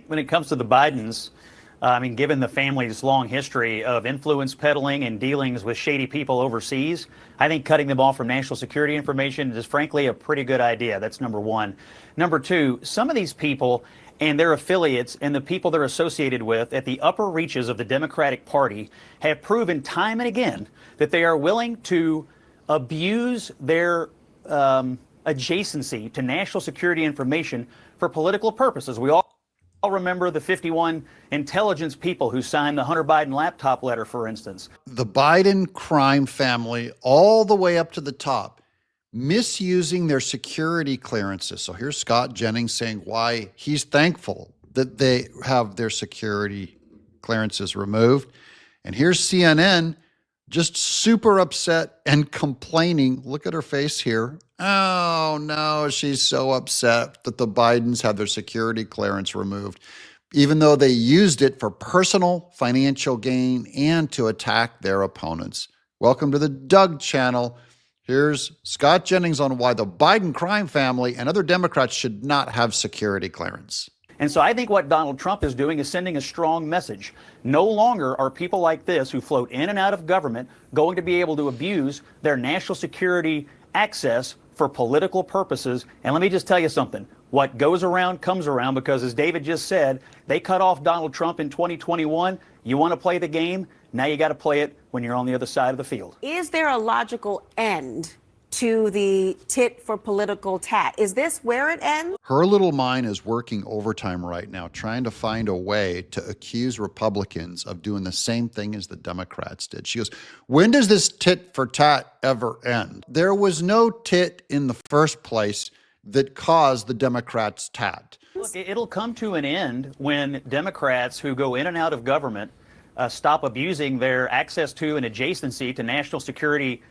when it comes to the Bidens, I mean, given the family's long history of influence peddling and dealings with shady people overseas, I think cutting them off from national security information is frankly a pretty good idea. That's number one. Number two, some of these people and their affiliates and the people they're associated with at the upper reaches of the Democratic Party have proven time and again that they are willing to abuse their adjacency to national security information for political purposes. We all remember the 51 intelligence people who signed the Hunter Biden laptop letter, for instance. The Biden crime family, all the way up to the top, misusing their security clearances. So here's Scott Jennings saying why he's thankful that they have their security clearances removed. And here's CNN just super upset and complaining. Look at her face here. Oh no, she's so upset that the Bidens had their security clearance removed, even though they used it for personal financial gain and to attack their opponents. Welcome to the Doug channel. Here's Scott Jennings on why the Biden crime family and other Democrats should not have security clearance. And so I think what Donald Trump is doing is sending a strong message. No longer are people like this who float in and out of government going to be able to abuse their national security access for political purposes. And let me just tell you something. What goes around comes around, because as David just said, they cut off Donald Trump in 2021. You want to play the game? Now you got to play it when you're on the other side of the field. Is there a logical end to the tit for political tat? Is this where it ends? Her little mind is working overtime right now, trying to find a way to accuse Republicans of doing the same thing as the Democrats did. She goes, when does this tit for tat ever end? There was no tit in the first place that caused the Democrats' tat. Look, it'll come to an end when Democrats who go in and out of government stop abusing their access to and adjacency to national security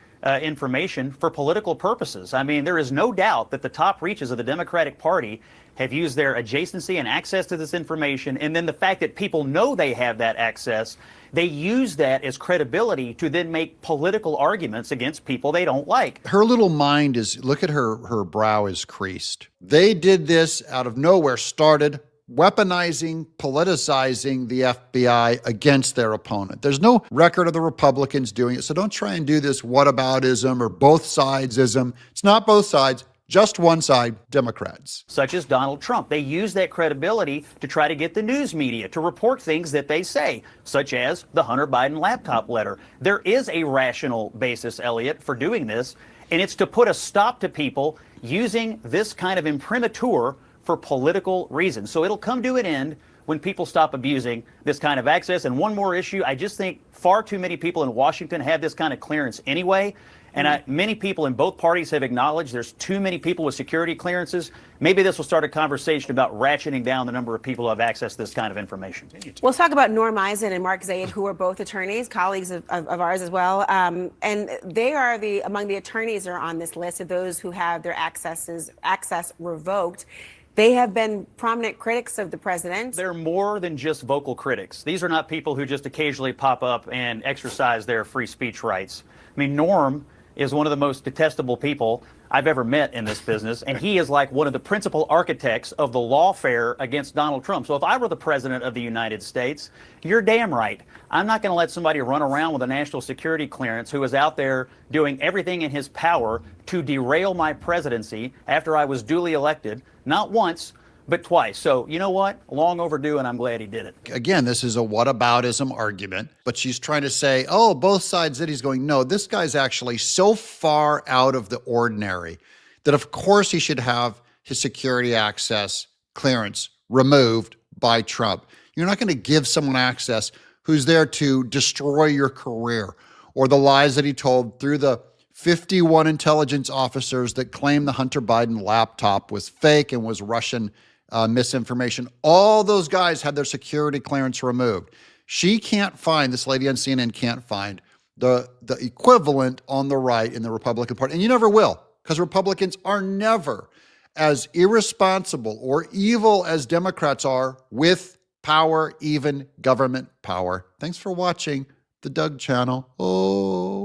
information for political purposes. I mean, there is no doubt that the top reaches of the Democratic Party have used their adjacency and access to this information. And then the fact that people know they have that access, they use that as credibility to then make political arguments against people they don't like. Her little mind is, look at her brow is creased. They did this out of nowhere, started weaponizing, politicizing the FBI against their opponent. There's no record of the Republicans doing it, so don't try and do this whataboutism or both sidesism. It's not both sides, just one side, Democrats. Such as Donald Trump. They use that credibility to try to get the news media to report things that they say, such as the Hunter Biden laptop letter. There is a rational basis, Elliot, for doing this, and it's to put a stop to people using this kind of imprimatur for political reasons. So it'll come to an end when people stop abusing this kind of access. And one more issue, I just think far too many people in Washington have this kind of clearance anyway. And many people in both parties have acknowledged there's too many people with security clearances. Maybe this will start a conversation about ratcheting down the number of people who have access to this kind of information. Let's talk about Norm Eisen and Mark Zaid, who are both attorneys, colleagues of ours as well. And they are among the attorneys are on this list of those who have their access revoked. They have been prominent critics of the president. They're more than just vocal critics. These are not people who just occasionally pop up and exercise their free speech rights. I mean, Norm is one of the most detestable people I've ever met in this business, and he is like one of the principal architects of the lawfare against Donald Trump. So if I were the president of the United States, you're damn right. I'm not going to let somebody run around with a national security clearance who is out there doing everything in his power to derail my presidency after I was duly elected, not once, but twice. So you know what? Long overdue, and I'm glad he did it. Again, this is a whataboutism argument, but she's trying to say, oh, both sides did. He's going, no, this guy's actually so far out of the ordinary that of course he should have his security access clearance removed by Trump. You're not going to give someone access who's there to destroy your career, or the lies that he told through the 51 intelligence officers that claimed the Hunter Biden laptop was fake and was Russian misinformation. All those guys had their security clearance removed. She can't find, this lady on CNN can't find the equivalent on the right in the Republican Party. And you never will, because Republicans are never as irresponsible or evil as Democrats are with power, even government power. Thanks for watching the Doug channel. Oh.